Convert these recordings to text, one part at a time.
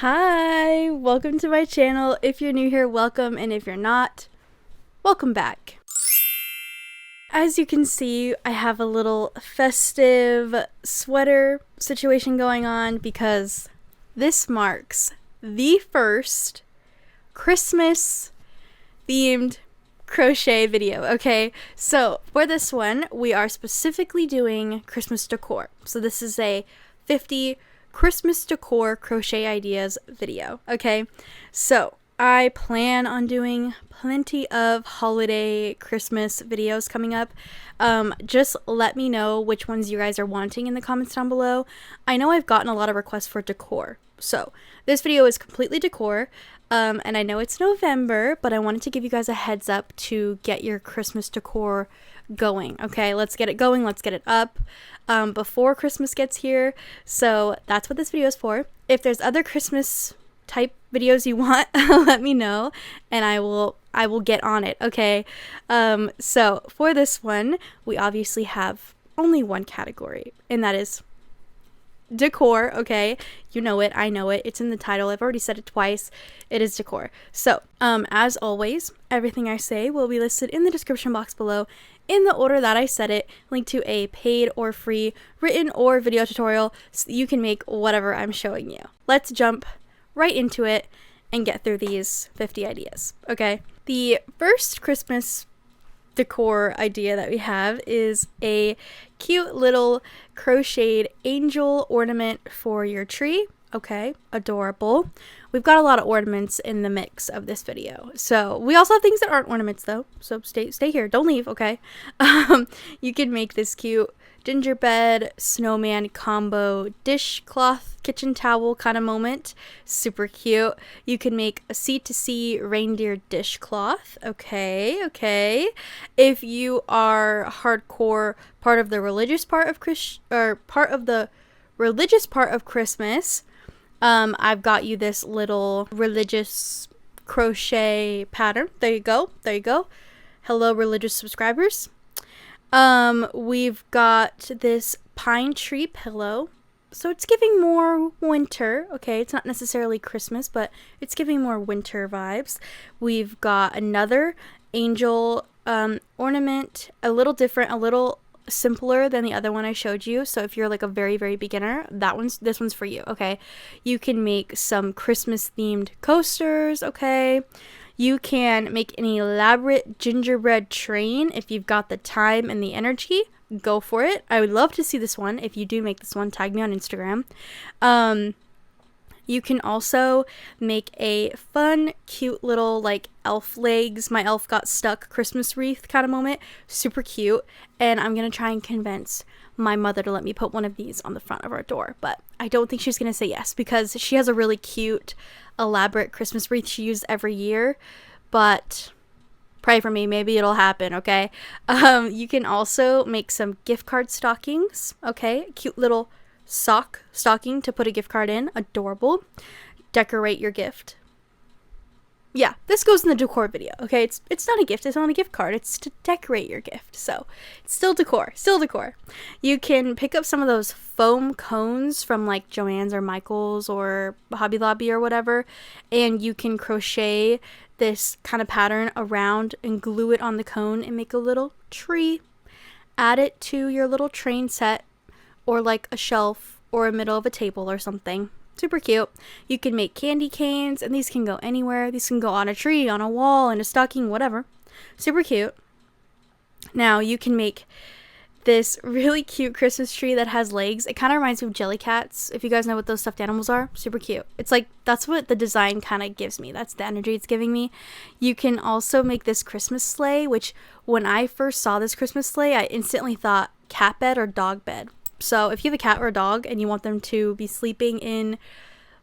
Hi, welcome to my channel. If you're new here, welcome, and if you're not, welcome back. As you can see, I have a little festive sweater situation going on because this marks the first Christmas themed crochet video, okay? So for this one, we are specifically doing Christmas decor. So this is a 50 Christmas decor crochet ideas video, okay? So I plan on doing plenty of holiday Christmas videos coming up. Just let me know which ones you guys are wanting in the comments down below. I know I've gotten a lot of requests for decor, so this video is completely decor. And I know it's November, but I wanted to give you guys a heads up to get your Christmas decor going. Okay, let's get it going. Let's get it up before Christmas gets here. So that's what this video is for. If there's other Christmas type videos you want, let me know and I will get on it. Okay. So for this one, we obviously have only one category, and that is decor. Okay, you know it, I know it, it's in the title, I've already said it twice. It is decor. So as always, everything I say will be listed in the description box below in the order that I said it, linked to a paid or free written or video tutorial so you can make whatever I'm showing you. Let's jump right into it and get through these 50 ideas. Okay, the first Christmas decor idea that we have is a cute little crocheted angel ornament for your tree. Okay, adorable. We've got a lot of ornaments in the mix of this video. So we also have things that aren't ornaments though. So stay here. Don't leave, okay? You can make this cute gingerbread snowman combo dishcloth kitchen towel kind of moment. Super cute. You can make a sea-to-sea reindeer dishcloth. Okay. If you are hardcore part of the religious part of Christmas, I've got you this little religious crochet pattern. There you go. Hello, religious subscribers. We've got this pine tree pillow. So it's giving more winter. Okay, it's not necessarily Christmas, but it's giving more winter vibes. We've got another angel ornament, a little different, a little simpler than the other one I showed you. So if you're like a very beginner, this one's for you. Okay, you can make some Christmas themed coasters. Okay, you can make an elaborate gingerbread train if you've got the time and the energy. Go for it. I would love to see this one. If you do make this one, tag me on Instagram. You can also make a fun, cute little like elf legs, my elf got stuck Christmas wreath kind of moment. Super cute. And I'm going to try and convince my mother to let me put one of these on the front of our door. But I don't think she's going to say yes because she has a really cute, elaborate Christmas wreath she uses every year. But pray for me, maybe it'll happen, okay? You can also make some gift card stockings, okay? Cute little stocking to put a gift card in. Adorable. Decorate your gift. Yeah, this goes in the decor video, okay? It's not a gift, it's not a gift card, it's to decorate your gift. So it's still decor. You can pick up some of those foam cones from like Joann's or Michael's or Hobby Lobby or whatever, and you can crochet this kind of pattern around and glue it on the cone and make a little tree. Add it to your little train set or like a shelf or a middle of a table or something. Super cute. You can make candy canes, and these can go anywhere. These can go on a tree, on a wall, in a stocking, whatever. Super cute. Now you can make this really cute Christmas tree that has legs. It kind of reminds me of Jellycats, if you guys know what those stuffed animals are. Super cute. It's like, that's what the design kind of gives me. That's the energy it's giving me. You can also make this Christmas sleigh, which when I first saw this Christmas sleigh, I instantly thought cat bed or dog bed. So if you have a cat or a dog and you want them to be sleeping in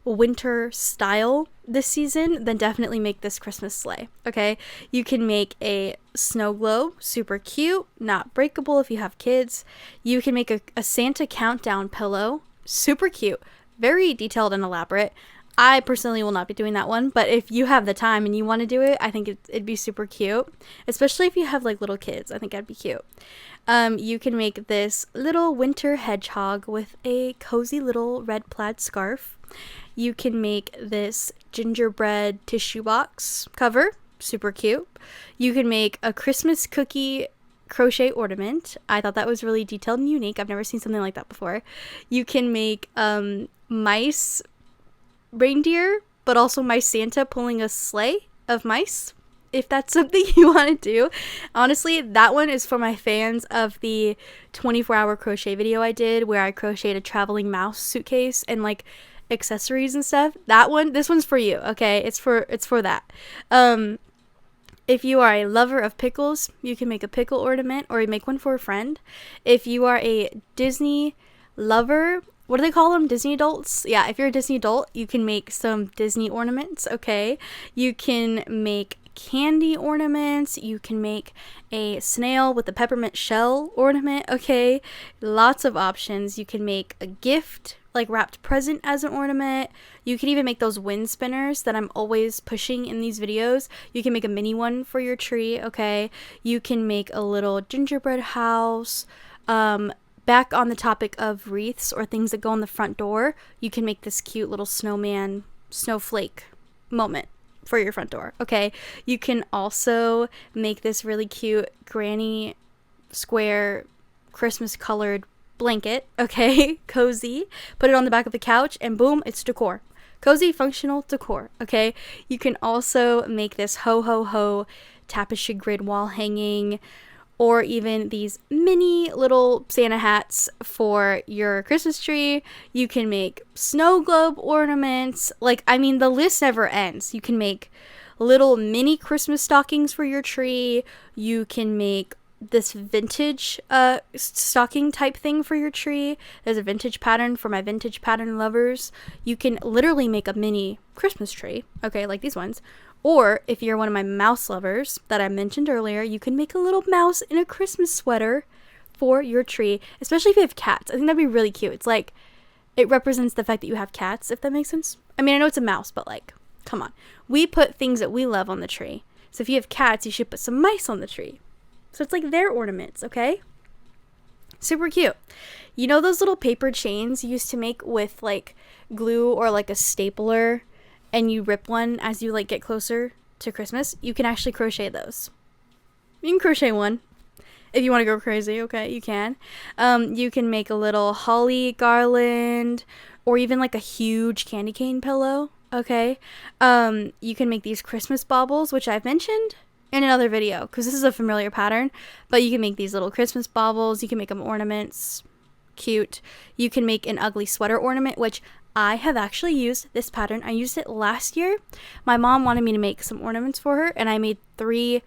winter style this season, then definitely make this Christmas sleigh. Okay, you can make a snow globe, super cute, not breakable if you have kids. You can make a Santa countdown pillow, super cute, very detailed and elaborate. I personally will not be doing that one, but if you have the time and you want to do it, I think it'd be super cute, especially if you have like little kids. I think that'd be cute. You can make this little winter hedgehog with a cozy little red plaid scarf. You can make this gingerbread tissue box cover, super cute. You can make a Christmas cookie crochet ornament. I thought that was really detailed and unique. I've never seen something like that before. You can make mice reindeer, but also mice Santa pulling a sleigh of mice, if that's something you want to do. Honestly, that one is for my fans of the 24-hour crochet video I did where I crocheted a traveling mouse suitcase and like accessories and stuff. This one's for you, okay? It's for that. If you are a lover of pickles, you can make a pickle ornament or make one for a friend. If you are a Disney lover, what do they call them? Disney adults? Yeah, if you're a Disney adult, you can make some Disney ornaments, okay? You can make candy ornaments. You can make a snail with a peppermint shell ornament, okay? Lots of options. You can make a gift, like wrapped present as an ornament. You can even make those wind spinners that I'm always pushing in these videos. You can make a mini one for your tree, okay? You can make a little gingerbread house. Back on the topic of wreaths or things that go on the front door, you can make this cute little snowman, snowflake moment for your front door, okay? You can also make this really cute granny square Christmas colored blanket, okay? Cozy. Put it on the back of the couch and boom, it's decor. Cozy, functional decor, okay? You can also make this ho ho ho tapestry grid wall hanging, or even these mini little Santa hats for your Christmas tree. You can make snow globe ornaments. Like, I mean, the list never ends. You can make little mini Christmas stockings for your tree. You can make this vintage stocking type thing for your tree. There's a vintage pattern for my vintage pattern lovers. You can literally make a mini Christmas tree, okay, like these ones. Or if you're one of my mouse lovers that I mentioned earlier, you can make a little mouse in a Christmas sweater for your tree, especially if you have cats. I think that'd be really cute. It's like, it represents the fact that you have cats, if that makes sense. I mean, I know it's a mouse, but like, come on. We put things that we love on the tree. So if you have cats, you should put some mice on the tree. So it's like their ornaments, okay? Super cute. You know those little paper chains you used to make with like glue or like a stapler, and you rip one as you like get closer to Christmas? You can actually crochet those. You can crochet one if you want to go crazy, okay? You can. You can make a little holly garland or even like a huge candy cane pillow, okay? You can make these Christmas baubles, which I've mentioned in another video because this is a familiar pattern, but you can make these little Christmas baubles. You can make them ornaments. Cute. You can make an ugly sweater ornament, which I have actually used this pattern. I used it last year. My mom wanted me to make some ornaments for her, and I made 3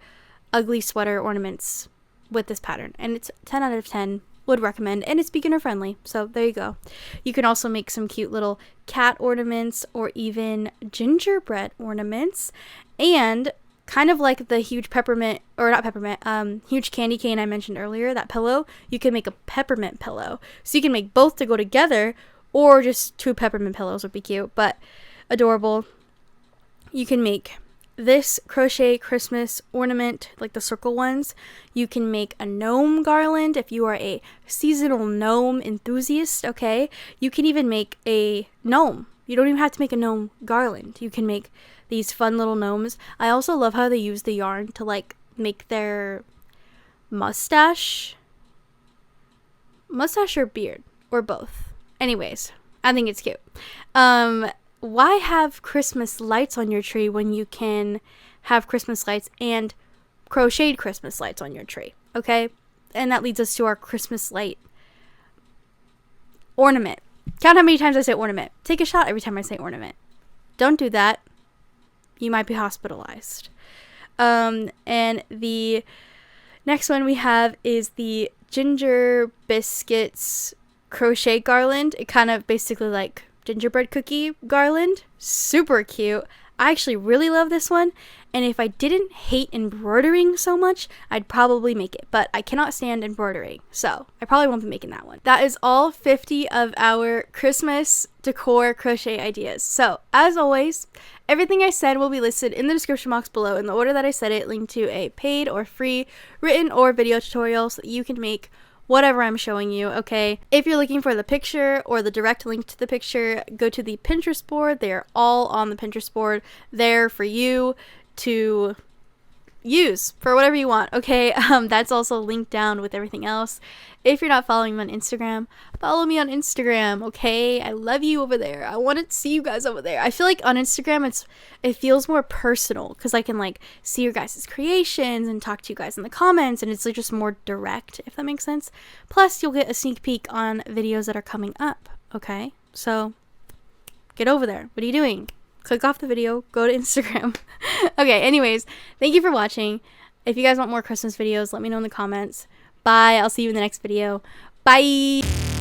ugly sweater ornaments with this pattern, and it's 10 out of 10. Would recommend, and it's beginner friendly, so there you go. You can also make some cute little cat ornaments or even gingerbread ornaments, and kind of like the huge peppermint, or not peppermint, huge candy cane I mentioned earlier, that pillow, you can make a peppermint pillow. So you can make both to go together, or just 2 peppermint pillows would be cute, but adorable. You can make this crochet Christmas ornament, like the circle ones. You can make a gnome garland if you are a seasonal gnome enthusiast, okay? You can even make a gnome. You don't even have to make a gnome garland. You can make these fun little gnomes. I also love how they use the yarn to like make their mustache or beard, or both. Anyways, I think it's cute. Why have Christmas lights on your tree when you can have Christmas lights and crocheted Christmas lights on your tree, okay? And that leads us to our Christmas light ornament. Count how many times I say ornament. Take a shot every time I say ornament. Don't do that. You might be hospitalized. And the next one we have is the ginger biscuits crochet garland. It kind of basically like gingerbread cookie garland. Super cute. I actually really love this one, and if I didn't hate embroidering so much, I'd probably make it, but I cannot stand embroidering, so I probably won't be making that one. That is all 50 of our Christmas decor crochet ideas. So, as always, everything I said will be listed in the description box below in the order that I said it, linked to a paid or free written or video tutorial so that you can make whatever I'm showing you, okay? If you're looking for the picture or the direct link to the picture, go to the Pinterest board. They are all on the Pinterest board there for you to use for whatever you want, okay? That's also linked down with everything else. If you're not following me on Instagram, follow me on Instagram, okay? I love you over there. I want to see you guys over there. I feel like on Instagram it feels more personal because I can like see your guys' creations and talk to you guys in the comments, and it's like just more direct, if that makes sense. Plus you'll get a sneak peek on videos that are coming up, okay? So get over there. What are you doing? Click off the video, go to Instagram. Okay, anyways, thank you for watching. If you guys want more Christmas videos, let me know in the comments. Bye. I'll see you in the next video. Bye.